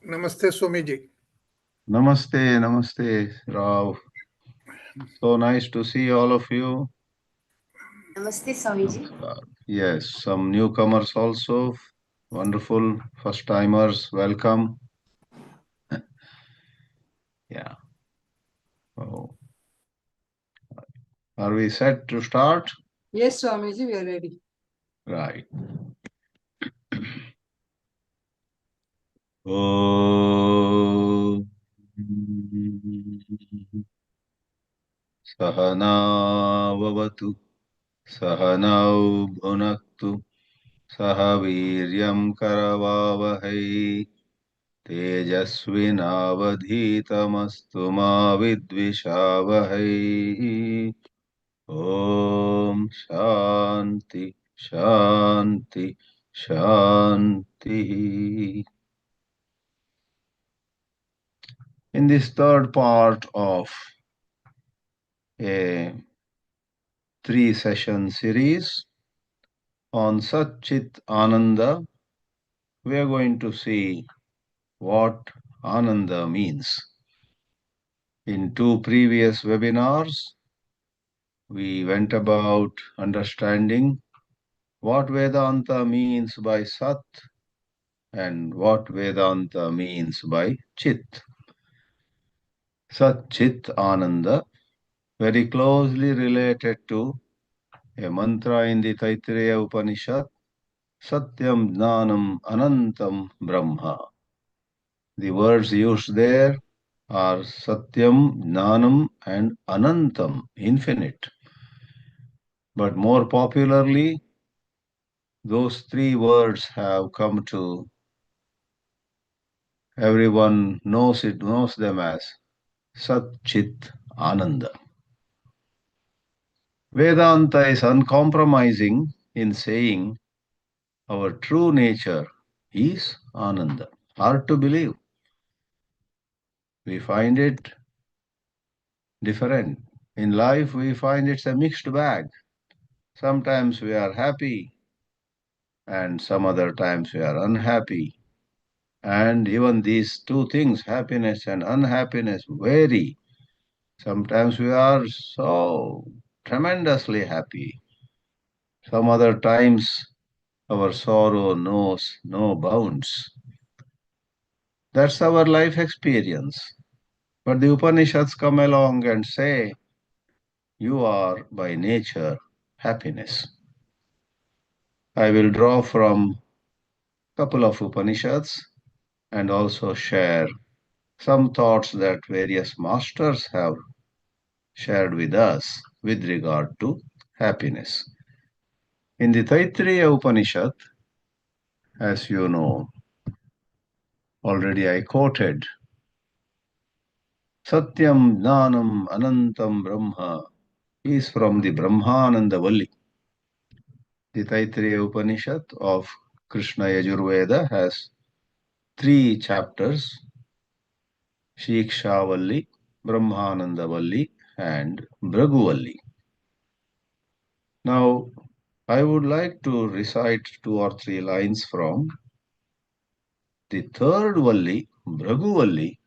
Namaste, Swamiji. Namaste, namaste, Rao. So nice to see all of you. Namaste, Swamiji. Yes, some newcomers also. Wonderful. First timers, welcome. Yeah. Oh. Are we set to start? Yes, Swamiji, we are ready. Right. Oh. Sahanavavatu. Sahanau bhunaktu. Sahaviryam karavavahai. तेजस्विनावधीतमस्तु मा विद्विषावहै। ॐ शान्ति शान्ति शान्तिः. In this third part of a 3-session series on Sat-chit-ānanda, we are going to see what Ananda means. In 2 previous webinars, we went about understanding what Vedānta means by Sat and what Vedānta means by Chit. Sat-chit-ānanda, very closely related to a mantra in the Taittirya Upanishad, Satyam Jnanam Anantam Brahma. The words used there are Satyam, Jnanam and Anantam, infinite. But more popularly, those 3 words have come to, everyone knows them as Sat-chit-ānanda. Vedanta is uncompromising in saying our true nature is Ananda. Hard to believe. We find it different. In life, we find it's a mixed bag. Sometimes we are happy, and some other times we are unhappy. And even these 2 things, happiness and unhappiness, vary. Sometimes we are so tremendously happy. Some other times our sorrow knows no bounds. That's our life experience. But the Upanishads come along and say, you are by nature happiness. I will draw from a couple of Upanishads and also share some thoughts that various masters have shared with us with regard to happiness. In the Taittirya Upanishad, as you know, already I quoted, Satyam Jnanam Anantam Brahma is from the Brahmananda Valli. The Taittirya Upanishad of Krishna Yajurveda has 3 chapters, Shiksha Valli, Brahmananda Valli and Bhrigu Valli. Now, I would like to recite 2 or 3 lines from the 3rd Valli, Bhrigu Valli,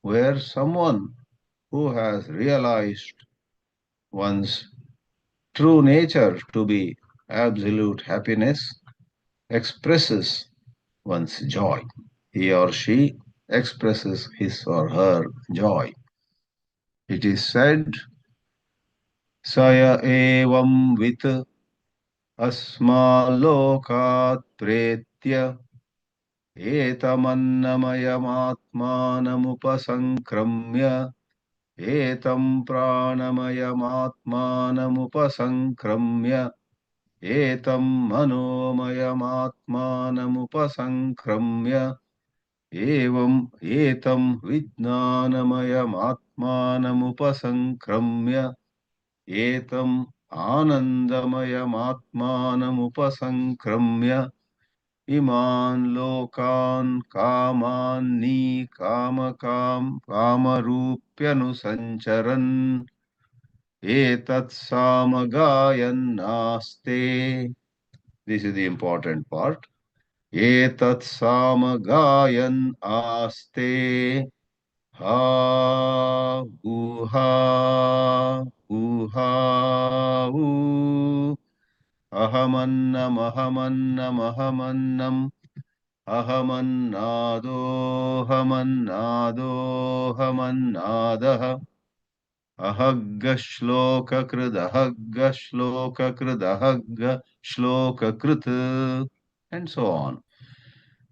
where someone who has realized one's true nature to be absolute happiness expresses one's joy. He or she expresses his or her joy. It is said, Saya evam vit asma lokat pretya etamannamayamaatmanamupasankramya etam pranamayamatmanamupasankramya etam manomayamatmanamupasankramya evam etam vijnanamayamaatmanamupasankramya etam anandamayamatmanamupasankramya iman lokan kamanni kamakam kamarupyanusancharan etat samagayan naste. This is the important part. Etat samagayan aste ha uha uha u ahamannam ahamannam ahamannam ahamannādohamannādohamannādah ahagga shloka krud ahagga shloka krud ahagga shloka krut, and so on.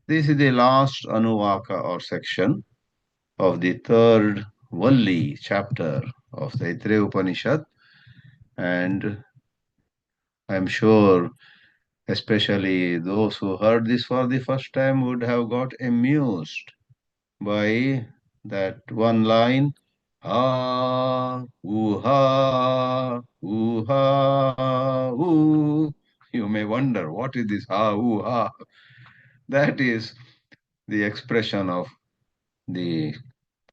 This is the last anuvaka or section of the third Valli chapter of the Taittirya Upanishad, and I am sure especially those who heard this for the first time would have got amused by that one line, ha, ooh-ha, ooh-ha, ooh. You may wonder, what is this ha, ooh-ha? That is the expression of the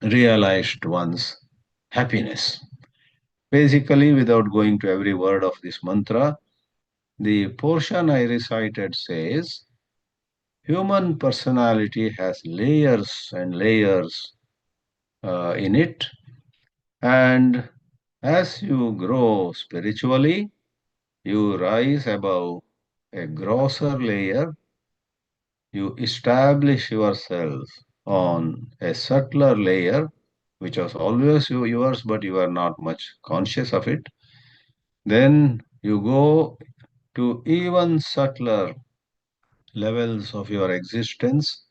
realized one's happiness. Basically, without going to every word of this mantra, the portion I recited says, human personality has layers and layers in it, and as you grow spiritually, you rise above a grosser layer, you establish yourself on a subtler layer, which was always yours, but you are not much conscious of it. Then you go to even subtler levels of your existence,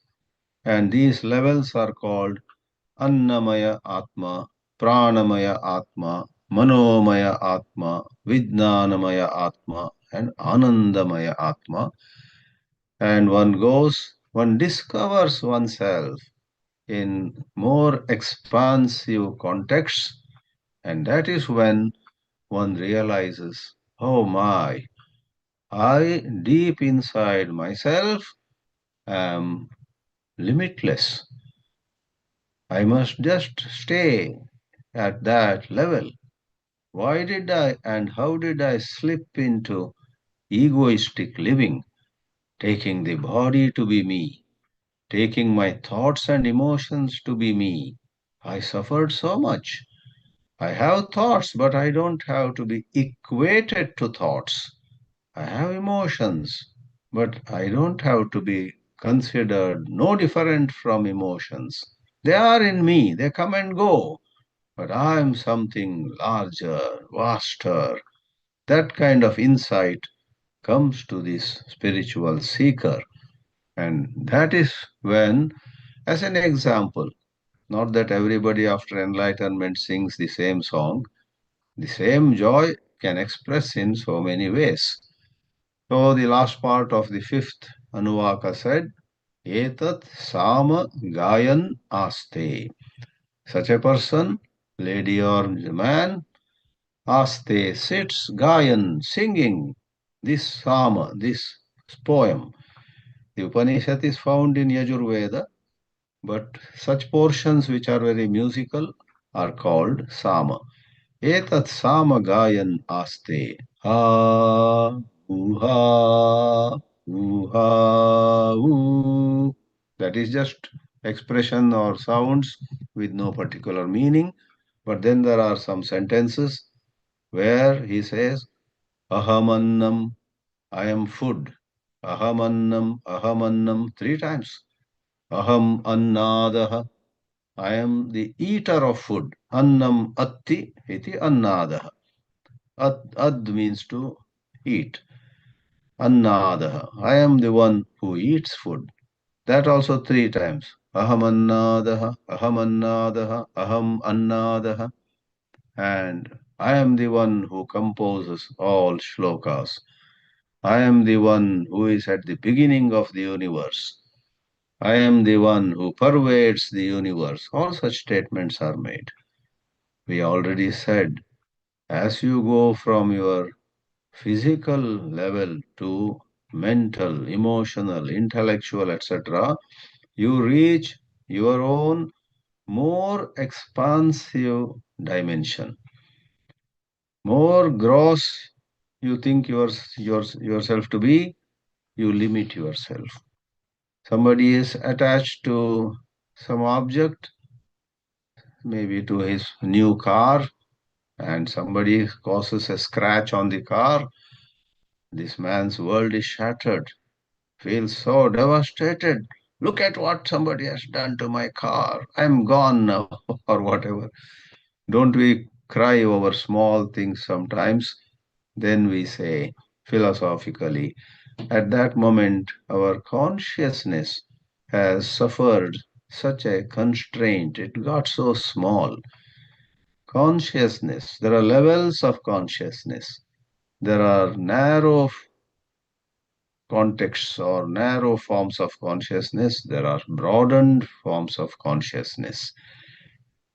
and these levels are called Annamaya Atma, Pranamaya Atma, Manomaya Atma, Vijnanamaya Atma, and Anandamaya Atma. And one discovers oneself in more expansive contexts, and that is when one realizes, oh my, I deep inside myself am limitless. I must just stay at that level. Why did I and how did I slip into egoistic living, taking the body to be me, taking my thoughts and emotions to be me? I suffered so much. I have thoughts, but I don't have to be equated to thoughts. I have emotions, but I don't have to be considered no different from emotions. They are in me, they come and go, but I am something larger, vaster. That kind of insight comes to this spiritual seeker. And that is when, as an example, not that everybody after enlightenment sings the same song, the same joy can express in so many ways. So the last part of the fifth Anuvaka said, Etat Sama Gayan Aste. Such a person, lady or man, Aste sits Gayan, singing this Sama, this poem. The Upanishad is found in Yajurveda, but such portions which are very musical are called Sama. Etat Sama Gayan Aste. Ha, ooha, ooha, oo. That is just expression or sounds with no particular meaning. But then there are some sentences where he says, Ahamannam, I am food. Ahamannam, ahamannam, three times. Aham annadaha, I am the eater of food. Annam atti iti annadaha. Ad means to eat. Annadaha, I am the one who eats food. That also three times. Aham annadaha, aham annadaha, aham annadaha. And I am the one who composes all shlokas. I am the one who is at the beginning of the universe. I am the one who pervades the universe. All such statements are made. We already said, as you go from your physical level to mental, emotional, intellectual, etc., you reach your own more expansive dimension. More gross you think yourself to be, you limit yourself. Somebody is attached to some object, maybe to his new car, and somebody causes a scratch on the car. This man's world is shattered, feels so devastated. Look at what somebody has done to my car. I'm gone now, or whatever. Don't we cry over small things sometimes? Then we say, philosophically, at that moment, our consciousness has suffered such a constraint. It got so small. Consciousness, there are levels of consciousness. There are narrow contexts or narrow forms of consciousness. There are broadened forms of consciousness.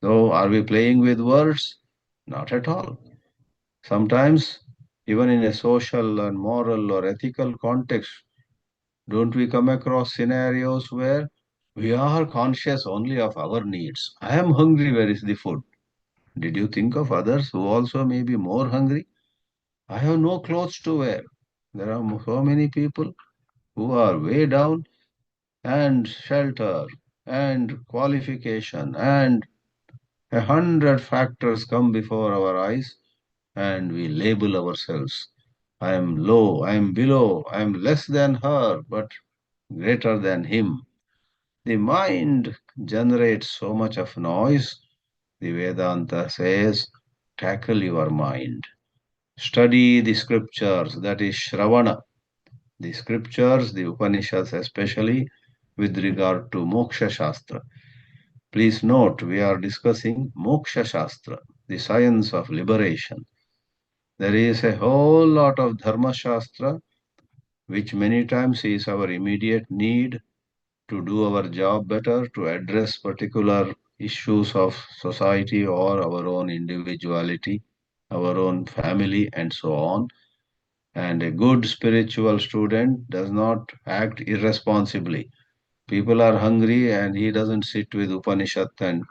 So, are we playing with words? Not at all. Sometimes, even in a social and moral or ethical context, don't we come across scenarios where we are conscious only of our needs? I am hungry, where is the food? Did you think of others who also may be more hungry? I have no clothes to wear. There are so many people who are way down, and shelter and qualification and 100 factors come before our eyes, and we label ourselves. I am low, I am below, I am less than her, but greater than him. The mind generates so much of noise. The Vedanta says, tackle your mind. Study the scriptures, that is Shravana. The scriptures, the Upanishads especially, with regard to Moksha Shastra. Please note, we are discussing Moksha Shastra, the science of liberation. There is a whole lot of Dharma Shastra, which many times is our immediate need to do our job better, to address particular issues of society or our own individuality, our own family, and so on. And a good spiritual student does not act irresponsibly. People are hungry and he doesn't sit with Upanishad and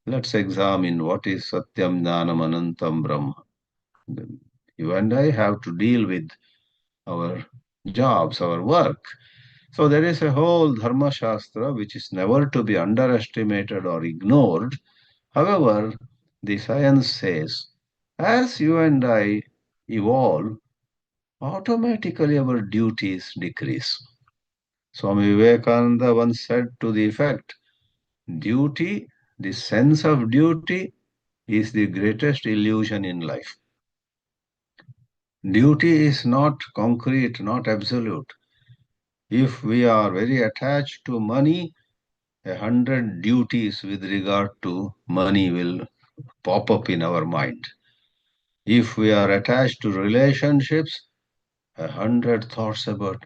let's examine what is Satyam Jnanam Anantam Brahma. You and I have to deal with our jobs, our work. So there is a whole Dharma Shastra which is never to be underestimated or ignored. However, the science says, as you and I evolve, automatically our duties decrease. Swami Vivekananda once said to the effect, duty, the sense of duty, is the greatest illusion in life. Duty is not concrete, not absolute. If we are very attached to money, 100 duties with regard to money will pop up in our mind. If we are attached to relationships, 100 thoughts about,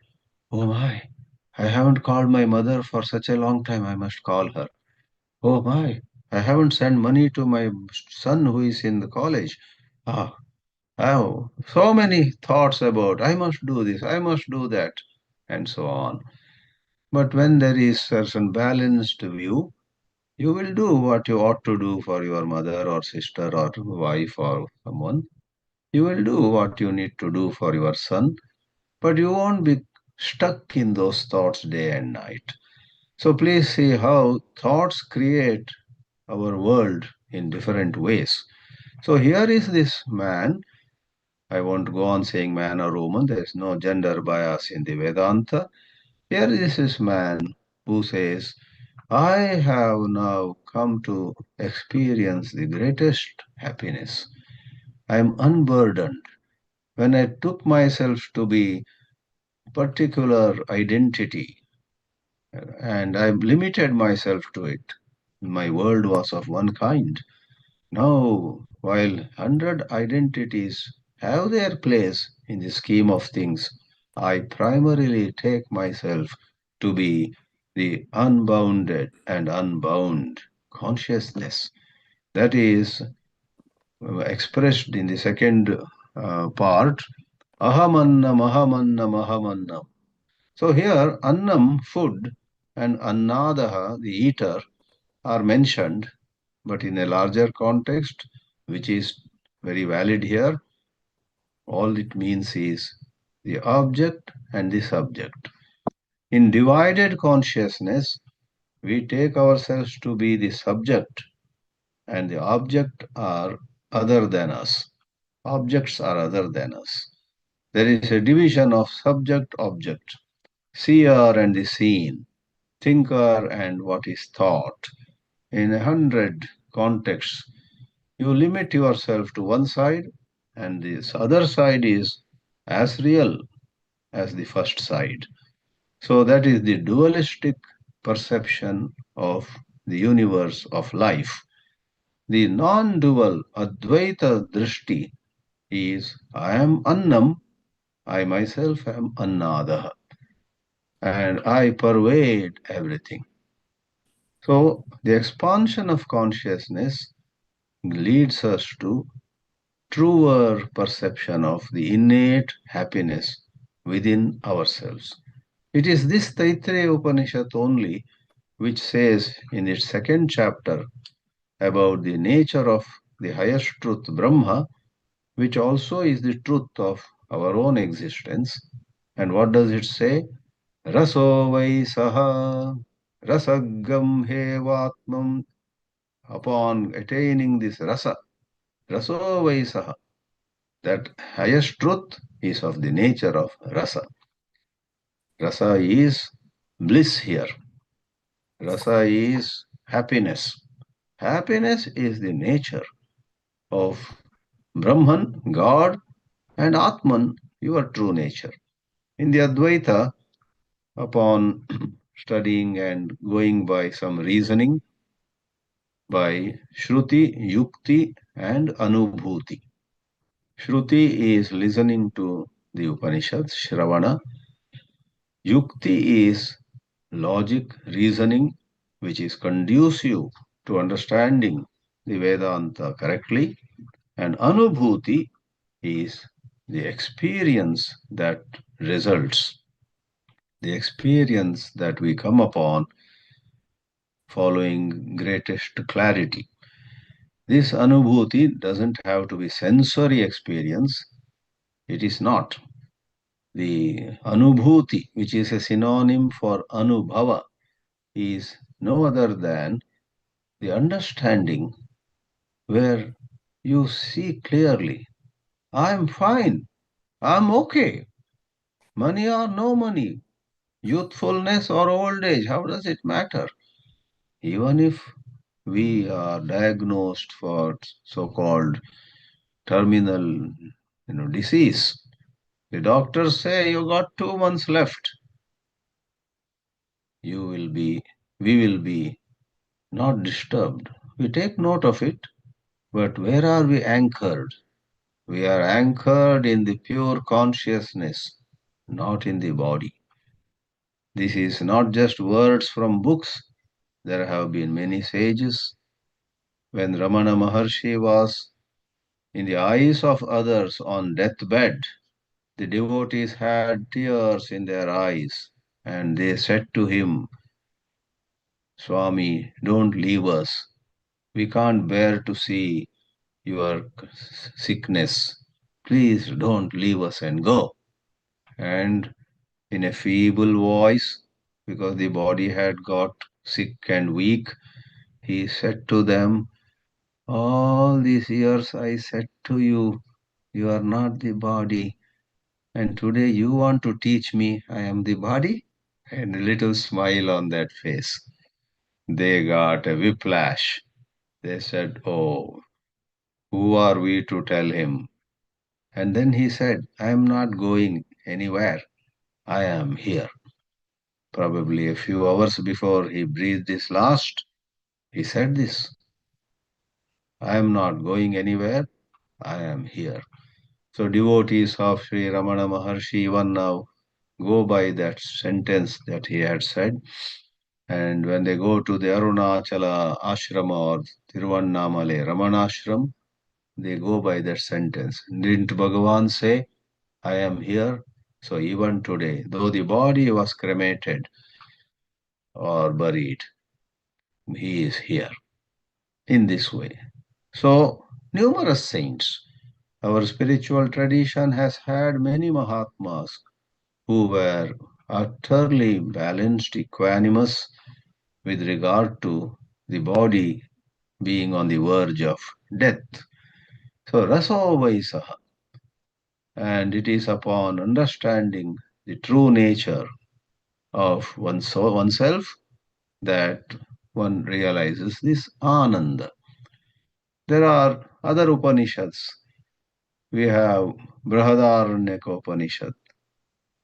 oh my, I haven't called my mother for such a long time, I must call her. Oh my, I haven't sent money to my son who is in the college. Ah, oh, so many thoughts about, I must do this, I must do that, and so on. But when there is certain balanced view, you will do what you ought to do for your mother or sister or wife or someone. You will do what you need to do for your son, but you won't be stuck in those thoughts day and night. So please see how thoughts create our world in different ways. So here is this man. I won't go on saying man or woman. There is no gender bias in the Vedanta. Here is this man who says, I have now come to experience the greatest happiness. I am unburdened. When I took myself to be particular identity and I limited myself to it, my world was of one kind. Now, while 100 identities have their place in the scheme of things, I primarily take myself to be the unbounded and unbound consciousness. That is expressed in the second part, ahamannam, ahamannam, ahamannam. So here, annam, food, and annadaha, the eater, are mentioned, but in a larger context, which is very valid here, all it means is the object and the subject. In divided consciousness, we take ourselves to be the subject and the object are other than us. Objects are other than us. There is a division of subject-object, seer and the seen, thinker and what is thought. In 100 contexts, you limit yourself to one side, and this other side is as real as the first side. So that is the dualistic perception of the universe of life. The non-dual Advaita Drishti is I am Annam, I myself am Annada, and I pervade everything. So the expansion of consciousness leads us to truer perception of the innate happiness within ourselves. It is this Taittirya Upanishad only which says in its second chapter about the nature of the highest truth, Brahma, which also is the truth of our own existence. And what does it say? Raso vai saha, rasagam hevatmam. Upon attaining this rasa, raso vai saha, that highest truth is of the nature of rasa. Rasa is bliss here. Rasa is happiness. Happiness is the nature of Brahman, God, and Atman, your true nature. In the Advaita, upon studying and going by some reasoning, by Shruti, Yukti, and Anubhuti. Shruti is listening to the Upanishads, Shravana. Yukti is logic, reasoning, which is conducive to understanding the Vedānta correctly. And Anubhuti is the experience that results, the experience that we come upon following greatest clarity. This Anubhuti doesn't have to be sensory experience. It is not. The Anubhuti, which is a synonym for Anubhava, is no other than the understanding where you see clearly, I'm fine, I'm okay. Money or no money, youthfulness or old age, how does it matter? Even if we are diagnosed for so-called terminal disease, the doctors say you got 2 months left. We will be not disturbed. We take note of it, but where are we anchored? We are anchored in the pure consciousness, not in the body. This is not just words from books. There have been many sages. When Ramana Maharshi was in the eyes of others on deathbed, the devotees had tears in their eyes, and they said to him, Swami, don't leave us. We can't bear to see your sickness. Please don't leave us and go. And in a feeble voice, because the body had got sick and weak, he said to them, all these years I said to you, you are not the body. And today you want to teach me I am the body? And a little smile on that face. They got a whiplash. They said, oh, who are we to tell him? And then he said, I am not going anywhere. I am here. Probably a few hours before he breathed his last, he said this. I am not going anywhere. I am here. So devotees of Sri Ramana Maharshi even now go by that sentence that he had said. And when they go to the Arunachala ashrama or Tiruvannamale Ramana ashram, they go by that sentence. Didn't Bhagavan say, I am here? So even today, though the body was cremated or buried, he is here in this way. So numerous saints. Our spiritual tradition has had many Mahatmas who were utterly balanced, equanimous with regard to the body being on the verge of death. So raso vaisaha, and it is upon understanding the true nature of oneself that one realizes this Ananda. There are other Upanishads. We have Brihadāranyaka Upanishad.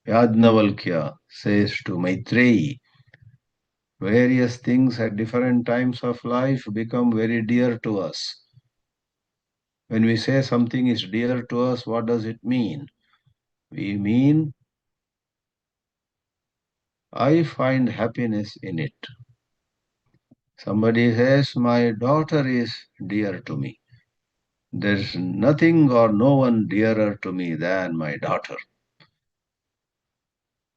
Yajnavalkya says to Maitreyi, various things at different times of life become very dear to us. When we say something is dear to us, what does it mean? We mean, I find happiness in it. Somebody says, my daughter is dear to me. There's nothing or no one dearer to me than my daughter.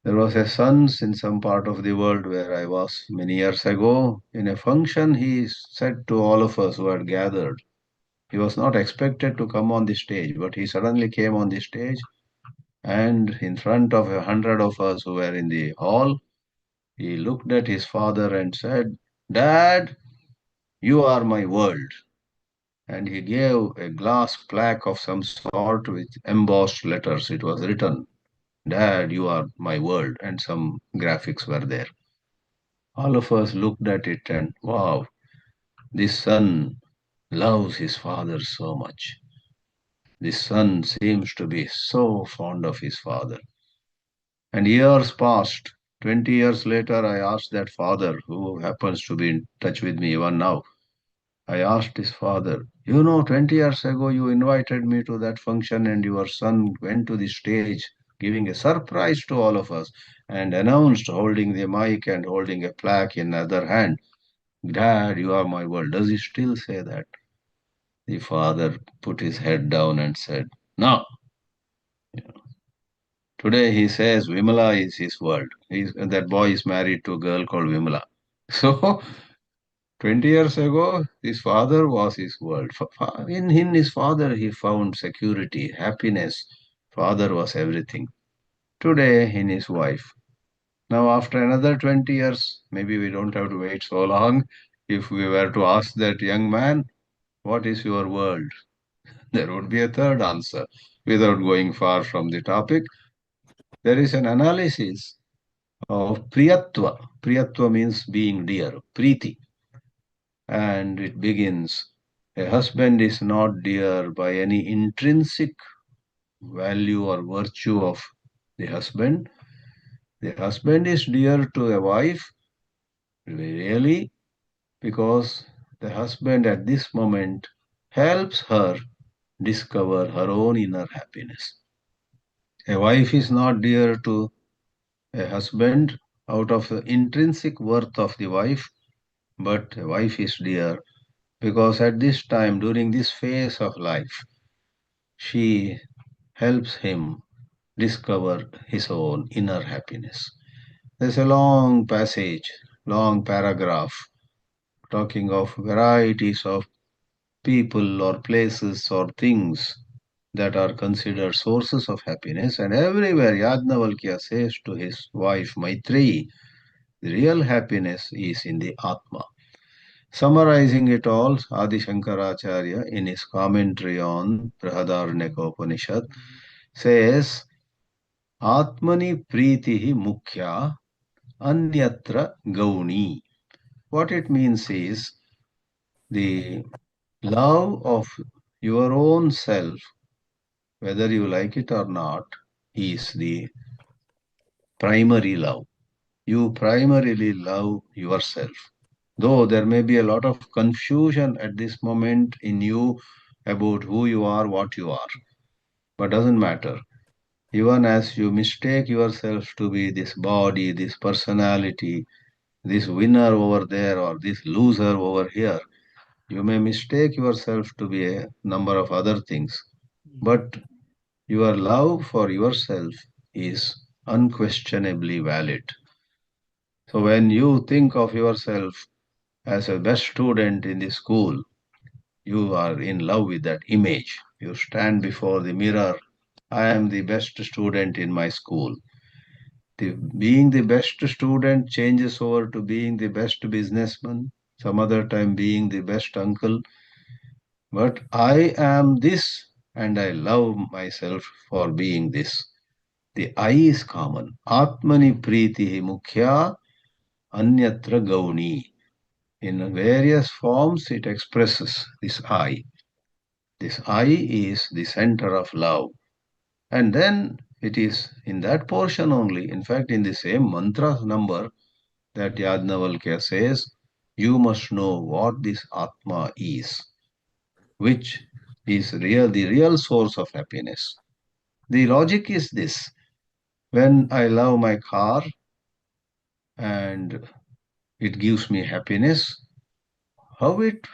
There was a son in some part of the world where I was many years ago. In a function, he said to all of us who had gathered, he was not expected to come on the stage, but he suddenly came on the stage, and in front of 100 of us who were in the hall, he looked at his father and said, Dad, you are my world. And he gave a glass plaque of some sort with embossed letters. It was written, Dad, you are my world, and some graphics were there. All of us looked at it and, wow, this son loves his father so much. This son seems to be so fond of his father. And years passed. 20 years later, I asked that father, who happens to be in touch with me even now, I asked his father, 20 years ago you invited me to that function and your son went to the stage giving a surprise to all of us and announced, holding the mic and holding a plaque in other hand, Dad, you are my world. Does he still say that? The father put his head down and said, No. Today he says Vimala is his world. That boy is married to a girl called Vimala. So 20 years ago, his father was his world. In his father, he found security, happiness. Father was everything. Today, in his wife. Now, after another 20 years, maybe we don't have to wait so long. If we were to ask that young man, what is your world? There would be a third answer. Without going far from the topic, there is an analysis of priyatva. Priyatva means being dear, priti. And it begins, a husband is not dear by any intrinsic value or virtue of the husband. The husband is dear to a wife, really, because the husband at this moment helps her discover her own inner happiness. A wife is not dear to a husband out of the intrinsic worth of the wife, but a wife is dear because at this time, during this phase of life, she helps him discover his own inner happiness. There's a long passage, long paragraph, talking of varieties of people or places or things that are considered sources of happiness. And everywhere Yajnavalkya says to his wife Maitreyi, the real happiness is in the Atma. Summarizing it all, Adi Shankaracharya, in his commentary on Brihadāranyaka Upanishad, says, Atmani pritihi mukhya anyatra gauni. What it means is the love of your own self, whether you like it or not, is the primary love. You primarily love yourself. Though there may be a lot of confusion at this moment in you about who you are, what you are, but doesn't matter. Even as you mistake yourself to be this body, this personality, this winner over there or this loser over here, you may mistake yourself to be a number of other things. But your love for yourself is unquestionably valid. So when you think of yourself as a best student in the school, you are in love with that image. You stand before the mirror. I am the best student in my school. being the best student changes over to being the best businessman, some other time being the best uncle. But I am this and I love myself for being this. The I is common. Atmani pritihi mukhya anyatra gauni. In various forms it expresses this I. This I is the center of love. And then it is in that portion only, in fact, in the same mantra number that Yajnavalkya says, you must know what this Atma is, which is the real source of happiness. The logic is this. When I love my car and it gives me happiness, how it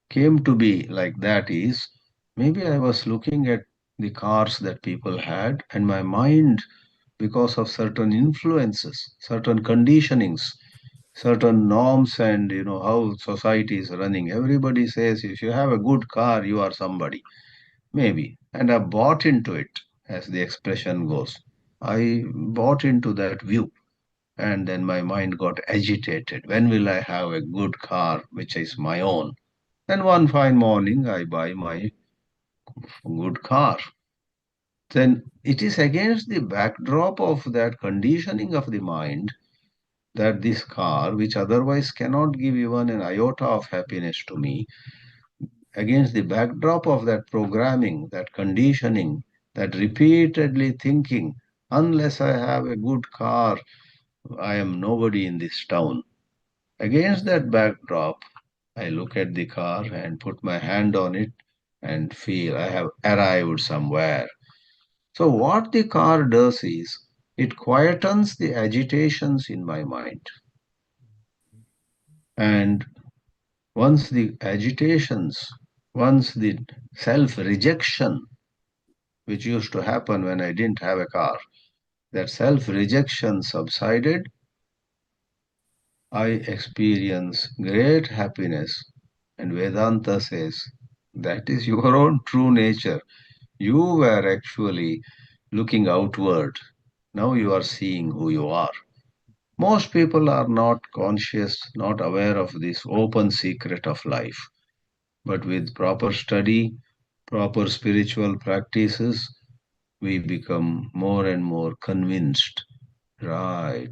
came to be like that is, maybe I was looking at the cars that people had, and my mind, because of certain influences, certain conditionings, certain norms, and how society is running, everybody says if you have a good car, you are somebody. Maybe. And I bought into it, as the expression goes. I bought into that view. And then my mind got agitated. When will I have a good car which is my own? Then one fine morning, I buy my good car. Then it is against the backdrop of that conditioning of the mind that this car, which otherwise cannot give even an iota of happiness to me, against the backdrop of that programming, that conditioning, that repeatedly thinking, unless I have a good car, I am nobody in this town. Against that backdrop, I look at the car and put my hand on it and feel I have arrived somewhere. So, what the car does is it quietens the agitations in my mind. And once the agitations, once the self rejection, which used to happen when I didn't have a car, that self rejection subsided, I experience great happiness. And Vedānta says that is your own true nature. You were actually looking outward. Now you are seeing who you are. Most people are not conscious, not aware of this open secret of life. But with proper study, proper spiritual practices, we become more and more convinced. Right.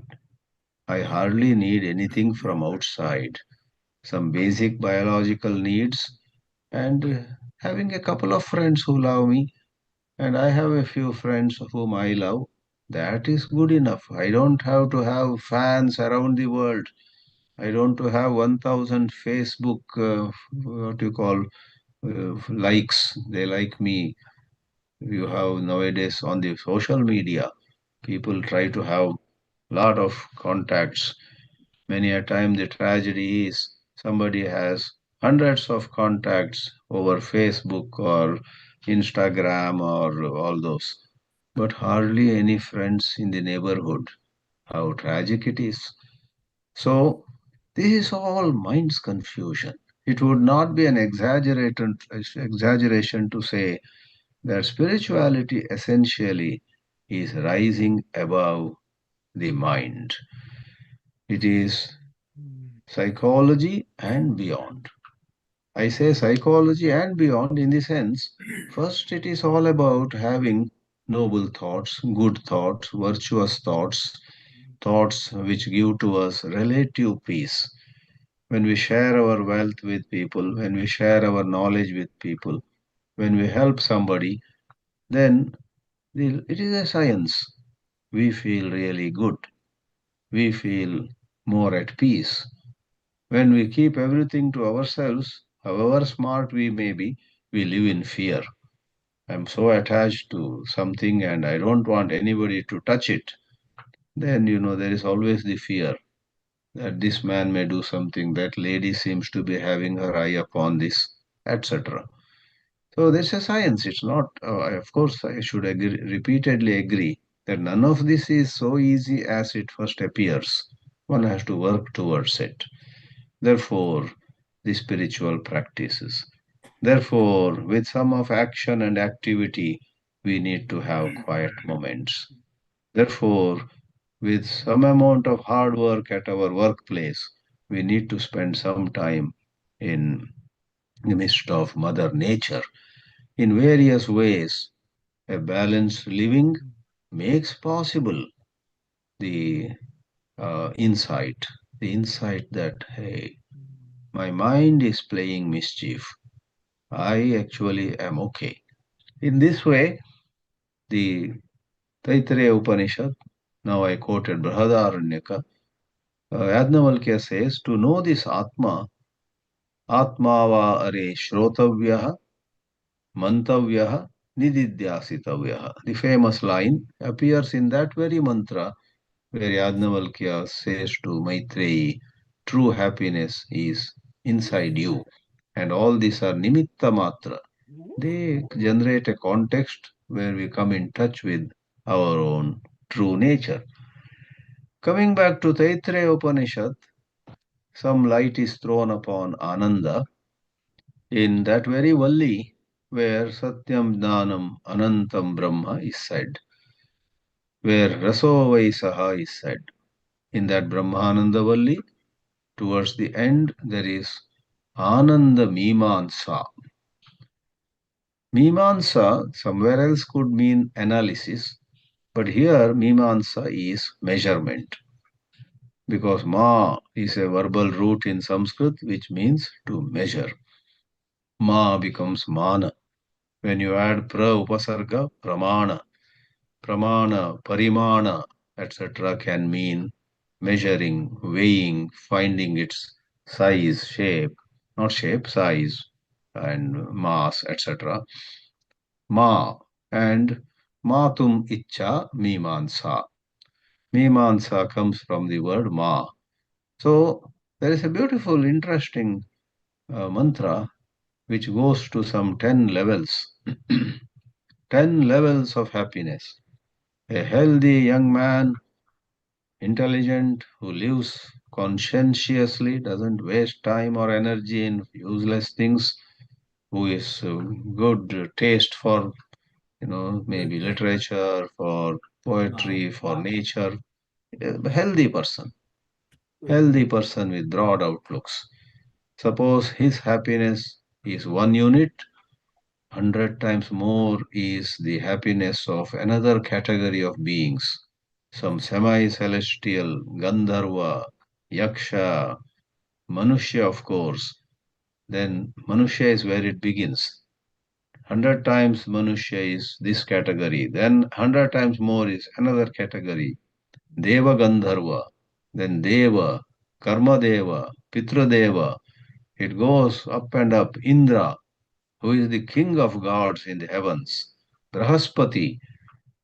I hardly need anything from outside. Some basic biological needs and having a couple of friends who love me, and I have a few friends whom I love. That is good enough. I don't have to have fans around the world. I don't have 1,000 Facebook, what you call, likes. They like me. You have nowadays on the social media, people try to have lot of contacts. Many a time the tragedy is somebody has hundreds of contacts over Facebook or Instagram or all those, but hardly any friends in the neighborhood. How tragic it is. So, this is all mind's confusion. It would not be an exaggeration to say that spirituality essentially is rising above the mind. It is psychology and beyond. I say psychology and beyond in the sense, first, it is all about having noble thoughts, good thoughts, virtuous thoughts, thoughts which give to us relative peace. When we share our wealth with people, when we share our knowledge with people, when we help somebody, then it is a science. We feel really good. We feel more at peace. When we keep everything to ourselves, however smart we may be, we live in fear. I'm so attached to something and I don't want anybody to touch it. Then, there is always the fear that this man may do something, that lady seems to be having her eye upon this, etc. So there's a science. It's not, of course, I should repeatedly agree that none of this is so easy as it first appears. One has to work towards it. Therefore, the spiritual practices. Therefore, with some of action and activity, we need to have quiet moments. Therefore, with some amount of hard work at our workplace, we need to spend some time in the midst of Mother Nature. In various ways, a balanced living makes possible the insight that, hey, my mind is playing mischief. I actually am okay. In this way, the Taittirya Upanishad, now I quoted Brihadāranyaka, Yajnavalkya says, to know this Atma, Atmava are Shrotavyah, Mantavyah, Nididhyasitavyah. The famous line appears in that very mantra where Yajnavalkya says to Maitreyi, true happiness is inside you. And all these are nimitta matra. They generate a context where we come in touch with our own true nature. Coming back to Taittirya Upanishad, some light is thrown upon Ananda in that very Valli where Satyam Jnanam Anantam Brahma is said, where Raso Vaisaha is said. In that Brahmananda Valli, towards the end, there is Ananda Mimansa. Mimansa somewhere else could mean analysis, but here Mimansa is measurement. Because Ma is a verbal root in Sanskrit which means to measure. Ma becomes Mana. When you add pra upasarga, pramana. Pramana, parimana, etc. can mean measuring, weighing, finding its size, shape, not shape, size, and mass, etc. Ma and matum icha mimansa. Mimansa comes from the word ma. So there is a beautiful, interesting mantra which goes to some 10 levels. 10 levels of happiness. A healthy young man, intelligent, who lives conscientiously, doesn't waste time or energy in useless things, who is good taste for, maybe literature, for poetry, for nature. A healthy person with broad outlooks. Suppose his happiness is 1 unit, 100 times more is the happiness of another category of beings, some semi-celestial, Gandharva, Yaksha, Manushya, of course. Then Manushya is where it begins. 100 times Manushya is this category. Then 100 times more is another category. Deva Gandharva, then Deva, Karma Deva, Pitra Deva. It goes up and up. Indra, who is the king of gods in the heavens. Brahaspati,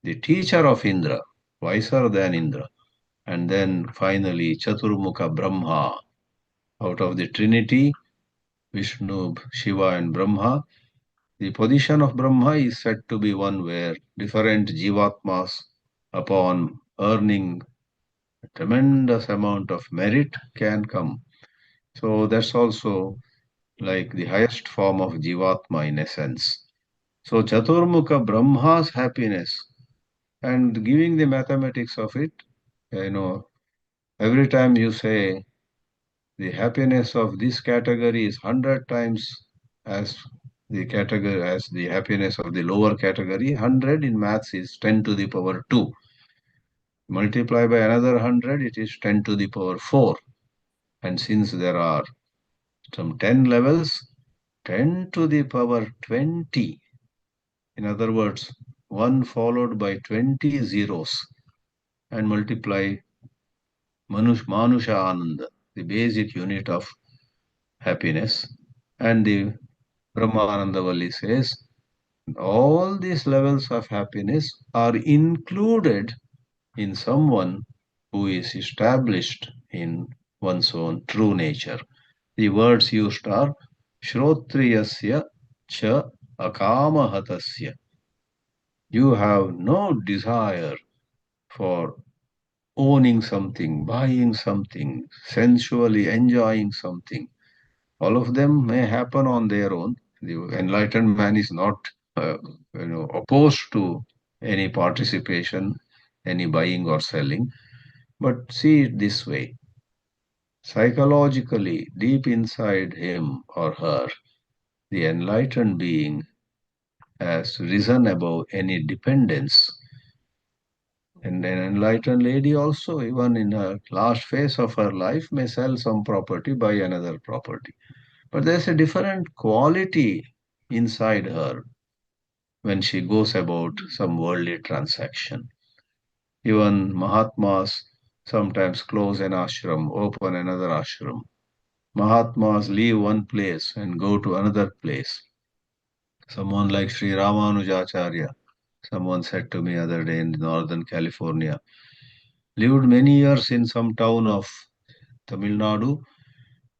the teacher of Indra, wiser than Indra. And then finally Chaturmukha Brahma. Out of the Trinity, Vishnu, Shiva and Brahma, the position of Brahma is said to be one where different jivatmas, upon earning a tremendous amount of merit, can come. So that's also like the highest form of jivatma in a sense. So Chaturmukha Brahma's happiness, and giving the mathematics of it, every time you say the happiness of this category is 100 times as the happiness of the lower category. 100 in maths is 10 to the power 2. Multiply by another 100, it is 10 to the power 4. And since there are some 10 levels, 10 to the power 20. In other words, 1 followed by 20 zeros, and multiply Manusha Ananda, the basic unit of happiness. And the Brahmananda Valli says, all these levels of happiness are included in someone who is established in one's own true nature. The words used are Shrotriyasya cha akamahatasya. You have no desire for owning something, buying something, sensually enjoying something. All of them may happen on their own. The enlightened man is not opposed to any participation, any buying or selling. But see it this way. Psychologically, deep inside him or her, the enlightened being has risen above any dependence. And an enlightened lady also, even in her last phase of her life, may sell some property, buy another property. But there's a different quality inside her when she goes about some worldly transaction. Even Mahatmas sometimes close an ashram, open another ashram. Mahatmas leave one place and go to another place. Someone like Sri Ramanujacharya, someone said to me other day in Northern California, lived many years in some town of Tamil Nadu,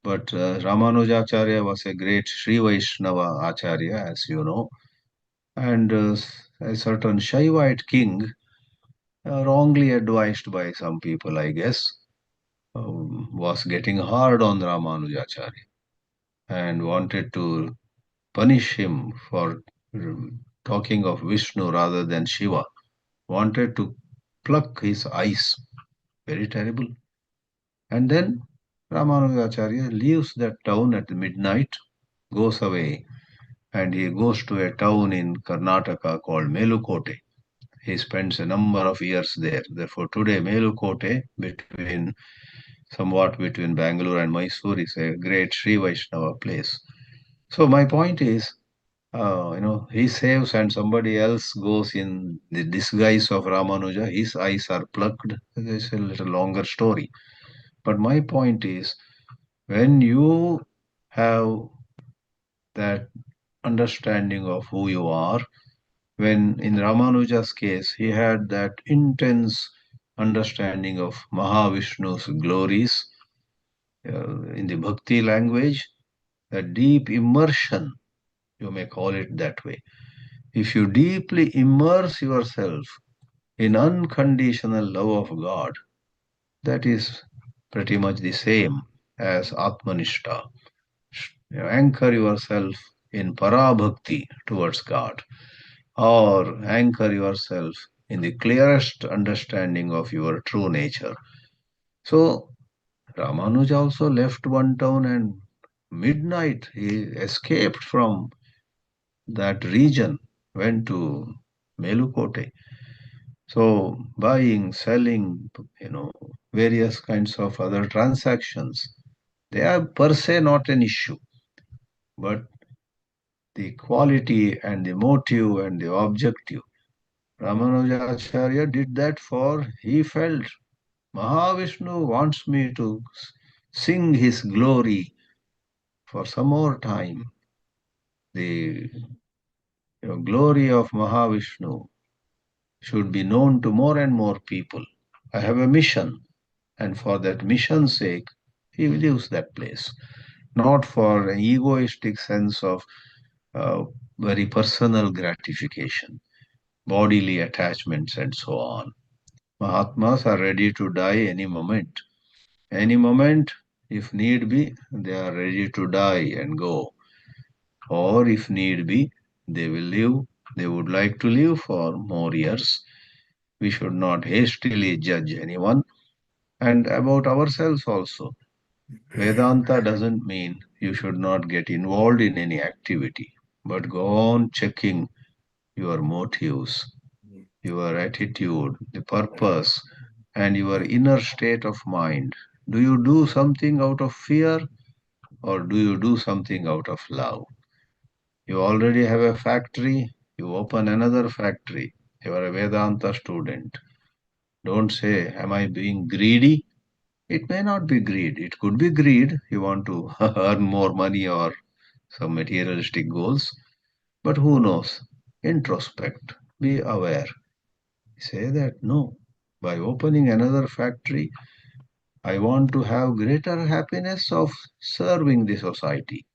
but Ramanujacharya was a great Sri Vaishnava Acharya, as you know, and a certain Shaivite king, wrongly advised by some people, I guess, was getting hard on Ramanujacharya and wanted to punish him for talking of Vishnu rather than Shiva, wanted to pluck his eyes. Very terrible. And then Ramanujacharya leaves that town at midnight, goes away, and he goes to a town in Karnataka called Melukote. He spends a number of years there. Therefore, today Melukote, somewhat between Bangalore and Mysore, is a great Sri Vaishnava place. So my point is, he saves and somebody else goes in the disguise of Ramanuja. His eyes are plucked. It's a little longer story. But my point is, when you have that understanding of who you are, when in Ramanuja's case, he had that intense understanding of Mahavishnu's glories, in the bhakti language, that deep immersion, you may call it that way. If you deeply immerse yourself in unconditional love of God, that is pretty much the same as ātmanistha. Anchor yourself in parabhakti towards God, or anchor yourself in the clearest understanding of your true nature. So Ramanuja also left one town and midnight he escaped from that region, went to Melukote. So buying, selling, various kinds of other transactions, they are per se not an issue. But the quality and the motive and the objective. Ramanujacharya did that for he felt Mahavishnu wants me to sing his glory for some more time. The glory of Mahavishnu should be known to more and more people. I have a mission, and for that mission's sake, he leaves that place. Not for an egoistic sense of very personal gratification, bodily attachments, and so on. Mahatmas are ready to die any moment. Any moment, if need be, they are ready to die and go. Or if need be, they will live. They would like to live for more years. We should not hastily judge anyone. And about ourselves also. Vedānta doesn't mean you should not get involved in any activity, but go on checking your motives, your attitude, the purpose, and your inner state of mind. Do you do something out of fear or do you do something out of love? You already have a factory, you open another factory. You are a Vedanta student. Don't say, am I being greedy? It may not be greed. It could be greed. You want to earn more money or some materialistic goals. But who knows? Introspect. Be aware. Say that no. By opening another factory, I want to have greater happiness of serving the society,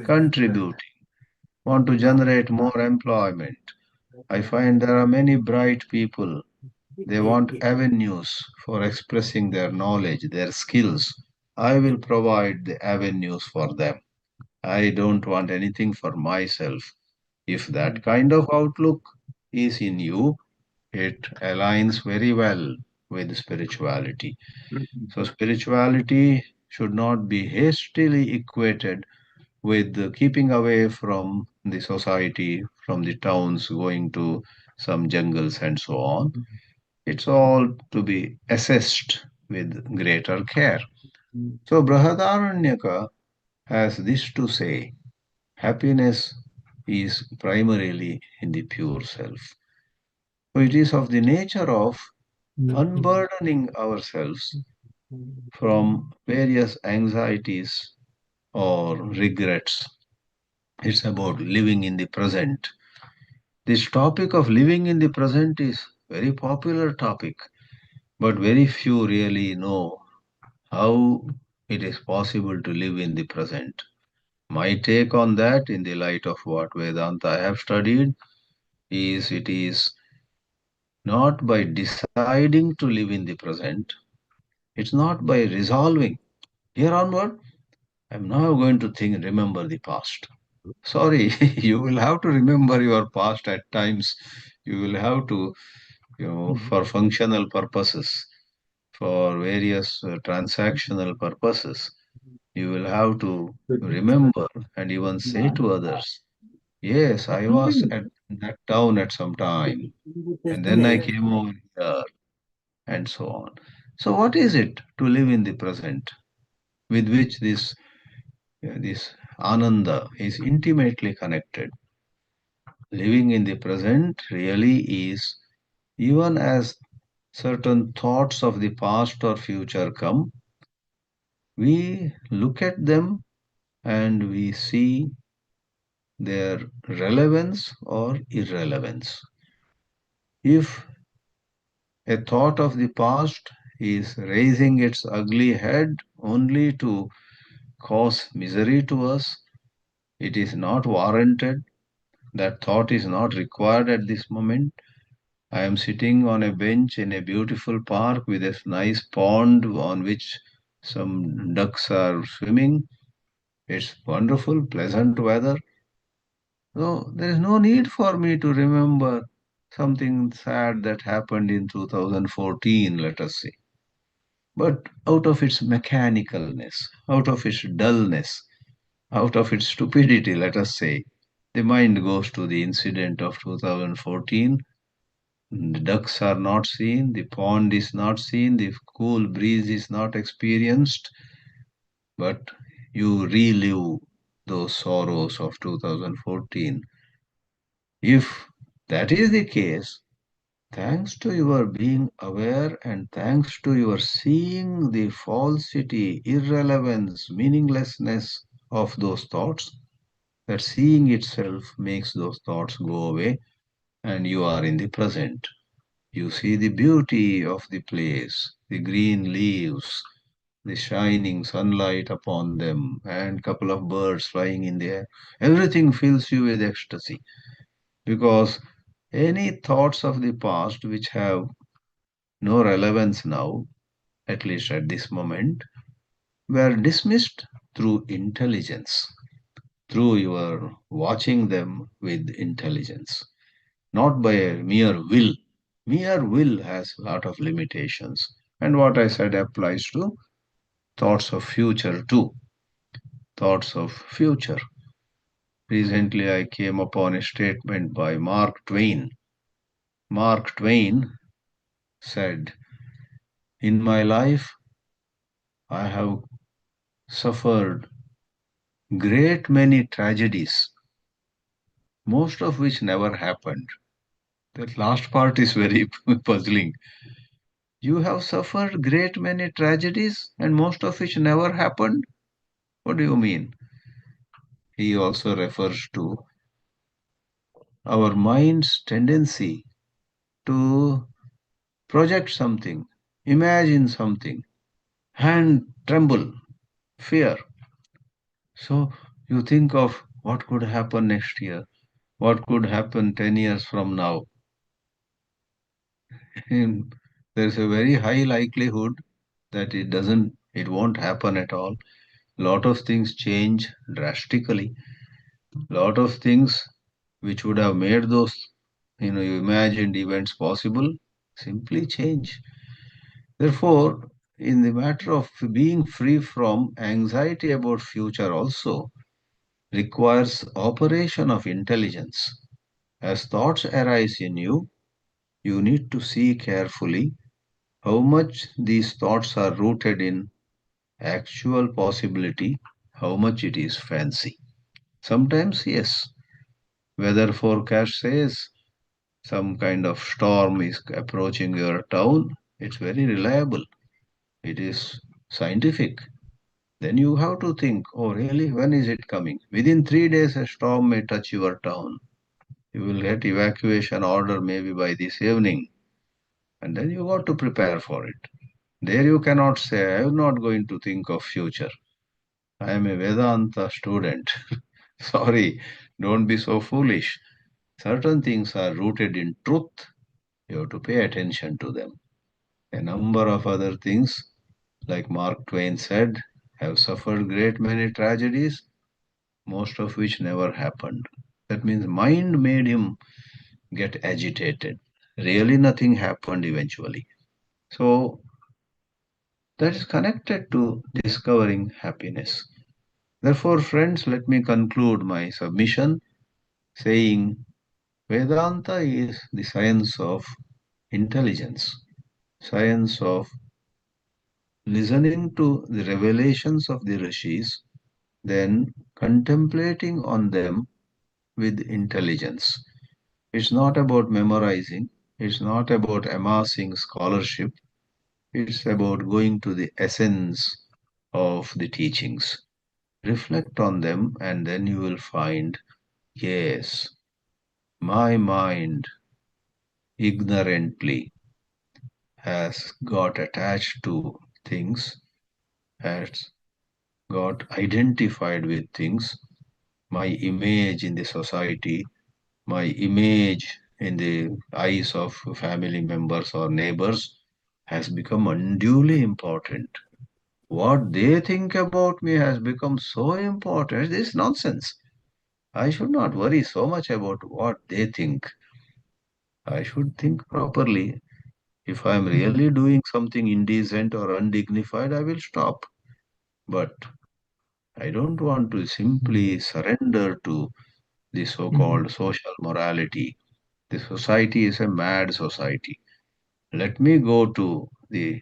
contributing, want to generate more employment. I find there are many bright people. They want avenues for expressing their knowledge, their skills. I will provide the avenues for them. I don't want anything for myself. If that kind of outlook is in you, it aligns very well with spirituality. So spirituality should not be hastily equated with keeping away from the society, from the towns, going to some jungles and so on. It's all to be assessed with greater care. So Brihadāranyaka has this to say: happiness is primarily in the pure self. So it is of the nature of unburdening ourselves from various anxieties or regrets. It's about living in the present. This topic of living in the present is very popular topic, but very few really know how it is possible to live in the present. My take on that, in the light of what Vedanta I have studied, is it is not by deciding to live in the present, it's not by resolving. Here onward, I'm now going to remember the past. Sorry, you will have to remember your past at times. You will have to, for functional purposes, for various transactional purposes, you will have to remember and even say to others, yes, I was at that town at some time, and then I came over here, and so on. So, what is it to live in the present, with which this Ananda is intimately connected? Living in the present really is, even as certain thoughts of the past or future come, we look at them and we see their relevance or irrelevance. If a thought of the past is raising its ugly head only to cause misery to us, it is not warranted. That thought is not required at this moment. I am sitting on a bench in a beautiful park with a nice pond on which some ducks are swimming. It's wonderful, pleasant weather. So there is no need for me to remember something sad that happened in 2014, let us say. But out of its mechanicalness, out of its dullness, out of its stupidity, let us say, the mind goes to the incident of 2014. The ducks are not seen, the pond is not seen, the cool breeze is not experienced, but you relive those sorrows of 2014. If that is the case, thanks to your being aware and thanks to your seeing the falsity, irrelevance, meaninglessness of those thoughts, that seeing itself makes those thoughts go away and you are in the present. You see the beauty of the place, the green leaves, the shining sunlight upon them, and couple of birds flying in the air. Everything fills you with ecstasy, because any thoughts of the past which have no relevance now, at least at this moment, were dismissed through intelligence, through your watching them with intelligence, not by a mere will. Mere will has a lot of limitations. And what I said applies to thoughts of future too. Thoughts of future. Recently, I came upon a statement by Mark Twain. Mark Twain said, in my life, I have suffered great many tragedies, most of which never happened. That last part is very puzzling. You have suffered great many tragedies and most of which never happened? What do you mean? He also refers to our mind's tendency to project something, imagine something, and tremble, fear. So you think of what could happen next year, what could happen 10 years from now. And there's a very high likelihood that it won't happen at all. Lot of things change drastically. Lot of things which would have made those, you imagined events possible simply change. Therefore, in the matter of being free from anxiety about future also requires operation of intelligence. As thoughts arise in you, you need to see carefully how much these thoughts are rooted in actual possibility, how much it is fancy. Sometimes, yes, weather forecast says some kind of storm is approaching your town. It's very reliable. It is scientific. Then you have to think, oh, really? When is it coming? Within 3 days, a storm may touch your town. You will get evacuation order maybe by this evening. And then you got to prepare for it. There you cannot say, I am not going to think of future. I am a Vedānta student. Sorry, don't be so foolish. Certain things are rooted in truth. You have to pay attention to them. A number of other things, like Mark Twain said, have suffered great many tragedies, most of which never happened. That means mind made him get agitated. Really nothing happened eventually. So that is connected to discovering happiness. Therefore, friends, let me conclude my submission saying Vedanta is the science of intelligence, science of listening to the revelations of the rishis, then contemplating on them with intelligence. It's not about memorizing, it's not about amassing scholarship, it's about going to the essence of the teachings. Reflect on them, and then you will find, yes, my mind ignorantly has got attached to things, has got identified with things, my image in the society, my image in the eyes of family members or neighbors has become unduly important. What they think about me has become so important. This is nonsense. I should not worry so much about what they think. I should think properly. If I am really doing something indecent or undignified, I will stop. But I don't want to simply surrender to the so-called social morality. The society is a mad society. Let me go to the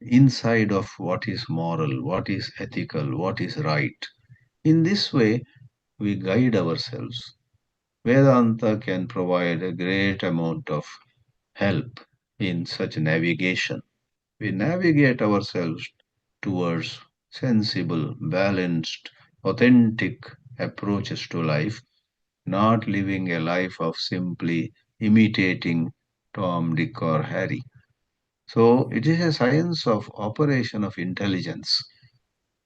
inside of what is moral, what is ethical, what is right. In this way, we guide ourselves. Vedanta can provide a great amount of help in such navigation. We navigate ourselves towards sensible, balanced, authentic approaches to life, not living a life of simply imitating Tom, Dick, or Harry. So it is a science of operation of intelligence.